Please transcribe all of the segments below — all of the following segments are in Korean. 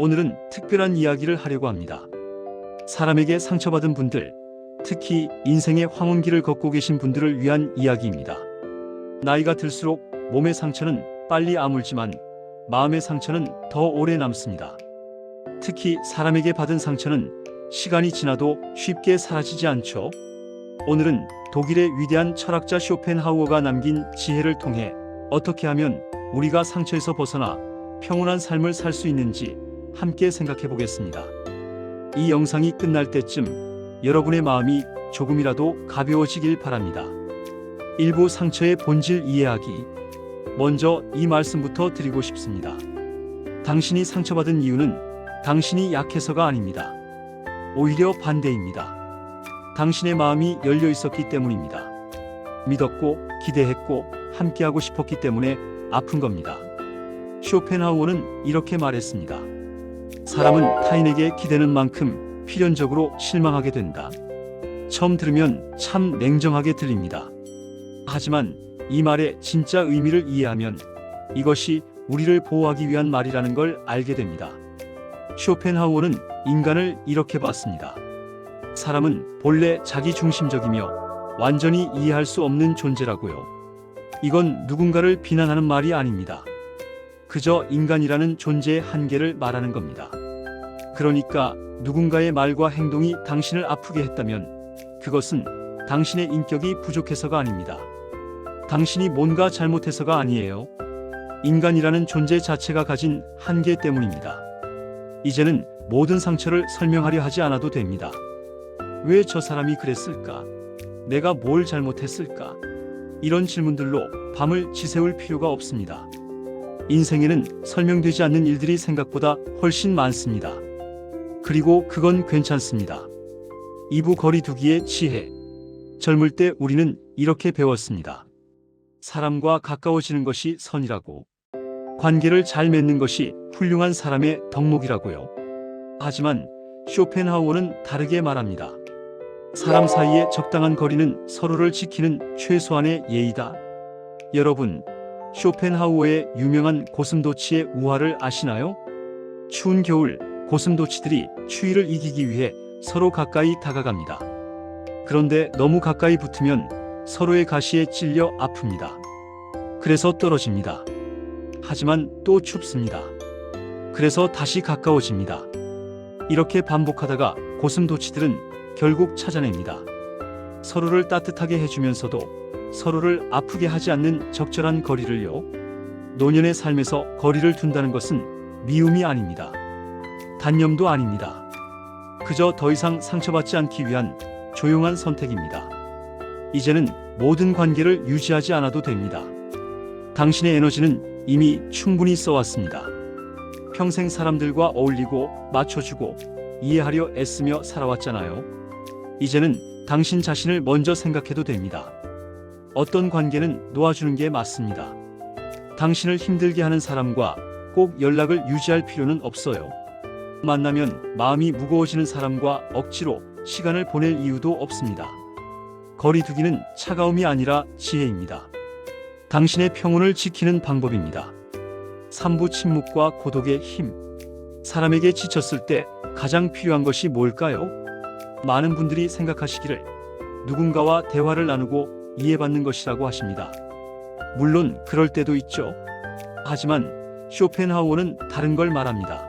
오늘은 특별한 이야기를 하려고 합니다. 사람에게 상처받은 분들, 특히 인생의 황혼기를 걷고 계신 분들을 위한 이야기입니다. 나이가 들수록 몸의 상처는 빨리 아물지만 마음의 상처는 더 오래 남습니다. 특히 사람에게 받은 상처는 시간이 지나도 쉽게 사라지지 않죠. 오늘은 독일의 위대한 철학자 쇼펜하우어가 남긴 지혜를 통해 어떻게 하면 우리가 상처에서 벗어나 평온한 삶을 살 수 있는지 함께 생각해 보겠습니다. 이 영상이 끝날 때쯤 여러분의 마음이 조금이라도 가벼워지길 바랍니다. 일부 상처의 본질 이해하기. 먼저 이 말씀부터 드리고 싶습니다. 당신이 상처받은 이유는 당신이 약해서가 아닙니다. 오히려 반대입니다. 당신의 마음이 열려 있었기 때문입니다. 믿었고 기대했고 함께하고 싶었기 때문에 아픈 겁니다. 쇼펜하우어는 이렇게 말했습니다. 사람은 타인에게 기대는 만큼 필연적으로 실망하게 된다. 처음 들으면 참 냉정하게 들립니다. 하지만 이 말의 진짜 의미를 이해하면 이것이 우리를 보호하기 위한 말이라는 걸 알게 됩니다. 쇼펜하우어는 인간을 이렇게 봤습니다. 사람은 본래 자기중심적이며 완전히 이해할 수 없는 존재라고요. 이건 누군가를 비난하는 말이 아닙니다. 그저 인간이라는 존재의 한계를 말하는 겁니다. 그러니까 누군가의 말과 행동이 당신을 아프게 했다면 그것은 당신의 인격이 부족해서가 아닙니다. 당신이 뭔가 잘못해서가 아니에요. 인간이라는 존재 자체가 가진 한계 때문입니다. 이제는 모든 상처를 설명하려 하지 않아도 됩니다. 왜 저 사람이 그랬을까? 내가 뭘 잘못했을까? 이런 질문들로 밤을 지새울 필요가 없습니다. 인생에는 설명되지 않는 일들이 생각보다 훨씬 많습니다. 그리고 그건 괜찮습니다. 2부 거리두기의 지혜. 젊을 때 우리는 이렇게 배웠습니다. 사람과 가까워지는 것이 선이라고. 관계를 잘 맺는 것이 훌륭한 사람의 덕목이라고요. 하지만 쇼펜하우어는 다르게 말합니다. 사람 사이의 적당한 거리는 서로를 지키는 최소한의 예의다. 여러분, 쇼펜하우어의 유명한 고슴도치의 우화를 아시나요? 추운 겨울, 고슴도치들이 추위를 이기기 위해 서로 가까이 다가갑니다. 그런데 너무 가까이 붙으면 서로의 가시에 찔려 아픕니다. 그래서 떨어집니다. 하지만 또 춥습니다. 그래서 다시 가까워집니다. 이렇게 반복하다가 고슴도치들은 결국 찾아냅니다. 서로를 따뜻하게 해주면서도 서로를 아프게 하지 않는 적절한 거리를요. 노년의 삶에서 거리를 둔다는 것은 미움이 아닙니다. 단념도 아닙니다. 그저 더 이상 상처받지 않기 위한 조용한 선택입니다. 이제는 모든 관계를 유지하지 않아도 됩니다. 당신의 에너지는 이미 충분히 써왔습니다. 평생 사람들과 어울리고 맞춰주고 이해하려 애쓰며 살아왔잖아요. 이제는 당신 자신을 먼저 생각해도 됩니다. 어떤 관계는 놓아주는 게 맞습니다. 당신을 힘들게 하는 사람과 꼭 연락을 유지할 필요는 없어요. 만나면 마음이 무거워지는 사람과 억지로 시간을 보낼 이유도 없습니다. 거리두기는 차가움이 아니라 지혜입니다. 당신의 평온을 지키는 방법입니다. 3부 침묵과 고독의 힘. 사람에게 지쳤을 때 가장 필요한 것이 뭘까요? 많은 분들이 생각하시기를 누군가와 대화를 나누고 이해받는 것이라고 하십니다. 물론 그럴 때도 있죠. 하지만 쇼펜하우어는 다른 걸 말합니다.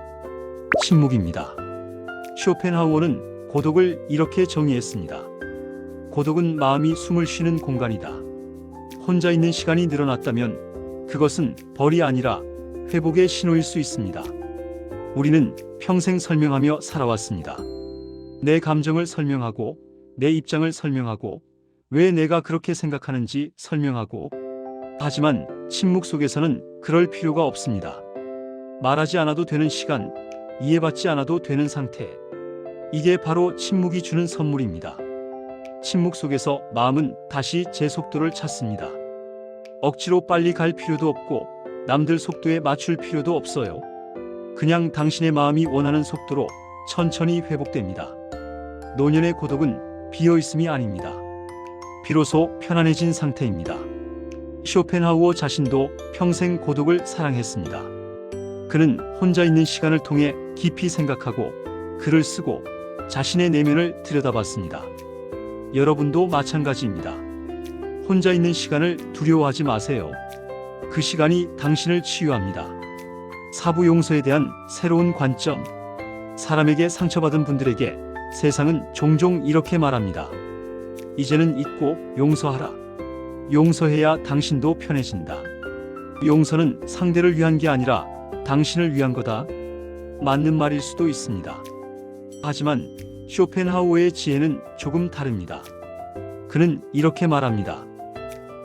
침묵입니다. 쇼펜하우어는 고독을 이렇게 정의했습니다. 고독은 마음이 숨을 쉬는 공간이다. 혼자 있는 시간이 늘어났다면 그것은 벌이 아니라 회복의 신호일 수 있습니다. 우리는 평생 설명하며 살아왔습니다. 내 감정을 설명하고 내 입장을 설명하고 왜 내가 그렇게 생각하는지 설명하고. 하지만 침묵 속에서는 그럴 필요가 없습니다. 말하지 않아도 되는 시간, 이해받지 않아도 되는 상태. 이게 바로 침묵이 주는 선물입니다. 침묵 속에서 마음은 다시 제 속도를 찾습니다. 억지로 빨리 갈 필요도 없고 남들 속도에 맞출 필요도 없어요. 그냥 당신의 마음이 원하는 속도로 천천히 회복됩니다. 노년의 고독은 비어있음이 아닙니다. 비로소 편안해진 상태입니다. 쇼펜하우어 자신도 평생 고독을 사랑했습니다. 그는 혼자 있는 시간을 통해 깊이 생각하고 글을 쓰고 자신의 내면을 들여다봤습니다. 여러분도 마찬가지입니다. 혼자 있는 시간을 두려워하지 마세요. 그 시간이 당신을 치유합니다. 사부 용서에 대한 새로운 관점. 사람에게 상처받은 분들에게 세상은 종종 이렇게 말합니다. 이제는 잊고 용서하라. 용서해야 당신도 편해진다. 용서는 상대를 위한 게 아니라 당신을 위한 거다. 맞는 말일 수도 있습니다. 하지만 쇼펜하우어의 지혜는 조금 다릅니다. 그는 이렇게 말합니다.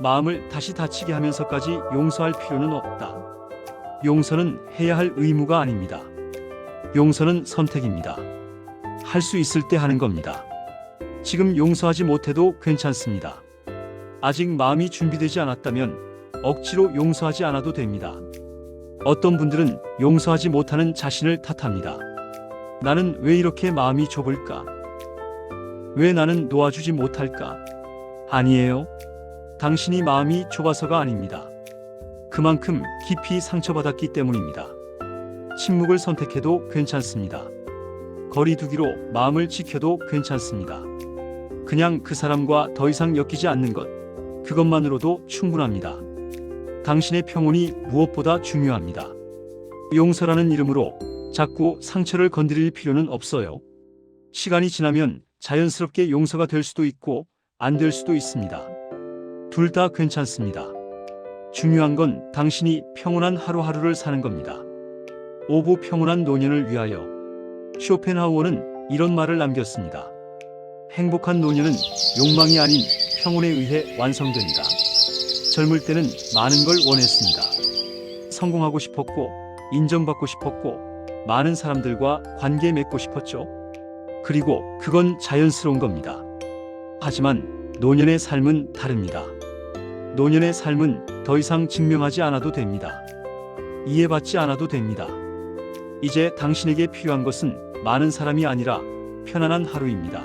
마음을 다시 다치게 하면서까지 용서할 필요는 없다. 용서는 해야 할 의무가 아닙니다. 용서는 선택입니다. 할 수 있을 때 하는 겁니다. 지금 용서하지 못해도 괜찮습니다. 아직 마음이 준비되지 않았다면 억지로 용서하지 않아도 됩니다. 어떤 분들은 용서하지 못하는 자신을 탓합니다. 나는 왜 이렇게 마음이 좁을까? 왜 나는 놓아주지 못할까? 아니에요. 당신이 마음이 좁아서가 아닙니다. 그만큼 깊이 상처받았기 때문입니다. 침묵을 선택해도 괜찮습니다. 거리 두기로 마음을 지켜도 괜찮습니다. 그냥 그 사람과 더 이상 엮이지 않는 것, 그것만으로도 충분합니다. 당신의 평온이 무엇보다 중요합니다. 용서라는 이름으로 자꾸 상처를 건드릴 필요는 없어요. 시간이 지나면 자연스럽게 용서가 될 수도 있고 안 될 수도 있습니다. 둘 다 괜찮습니다. 중요한 건 당신이 평온한 하루하루를 사는 겁니다. 오부 평온한 노년을 위하여. 쇼펜하우어는 이런 말을 남겼습니다. 행복한 노년은 욕망이 아닌 평온에 의해 완성된다. 젊을 때는 많은 걸 원했습니다. 성공하고 싶었고, 인정받고 싶었고, 많은 사람들과 관계 맺고 싶었죠. 그리고 그건 자연스러운 겁니다. 하지만 노년의 삶은 다릅니다. 노년의 삶은 더 이상 증명하지 않아도 됩니다. 이해받지 않아도 됩니다. 이제 당신에게 필요한 것은 많은 사람이 아니라 편안한 하루입니다.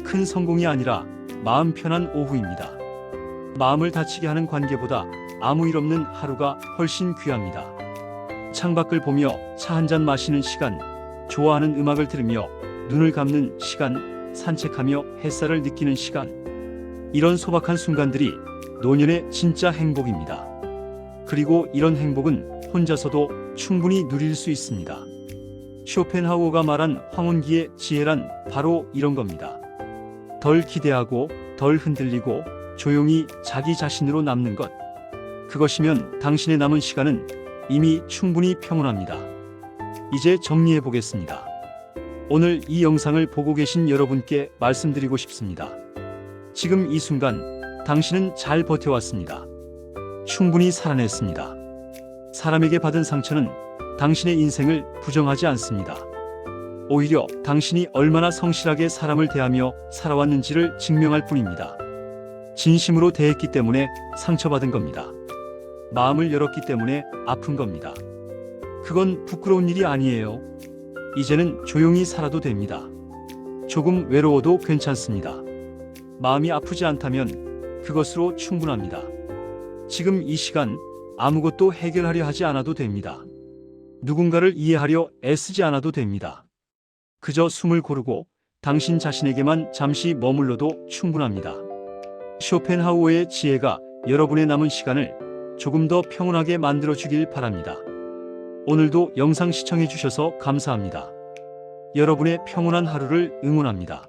큰 성공이 아니라 마음 편한 오후입니다. 마음을 다치게 하는 관계보다 아무 일 없는 하루가 훨씬 귀합니다. 창밖을 보며 차 한 잔 마시는 시간, 좋아하는 음악을 들으며 눈을 감는 시간, 산책하며 햇살을 느끼는 시간. 이런 소박한 순간들이 노년의 진짜 행복입니다. 그리고 이런 행복은 혼자서도 충분히 누릴 수 있습니다. 쇼펜하우어가 말한 황혼기의 지혜란 바로 이런 겁니다. 덜 기대하고 덜 흔들리고 조용히 자기 자신으로 남는 것. 그것이면 당신의 남은 시간은 이미 충분히 평온합니다. 이제 정리해 보겠습니다. 오늘 이 영상을 보고 계신 여러분께 말씀드리고 싶습니다. 지금 이 순간 당신은 잘 버텨왔습니다. 충분히 살아냈습니다. 사람에게 받은 상처는 당신의 인생을 부정하지 않습니다. 오히려 당신이 얼마나 성실하게 사람을 대하며 살아왔는지를 증명할 뿐입니다. 진심으로 대했기 때문에 상처받은 겁니다. 마음을 열었기 때문에 아픈 겁니다. 그건 부끄러운 일이 아니에요. 이제는 조용히 살아도 됩니다. 조금 외로워도 괜찮습니다. 마음이 아프지 않다면 그것으로 충분합니다. 지금 이 시간 아무것도 해결하려 하지 않아도 됩니다. 누군가를 이해하려 애쓰지 않아도 됩니다. 그저 숨을 고르고 당신 자신에게만 잠시 머물러도 충분합니다. 쇼펜하우어의 지혜가 여러분의 남은 시간을 조금 더 평온하게 만들어 주길 바랍니다. 오늘도 영상 시청해 주셔서 감사합니다. 여러분의 평온한 하루를 응원합니다.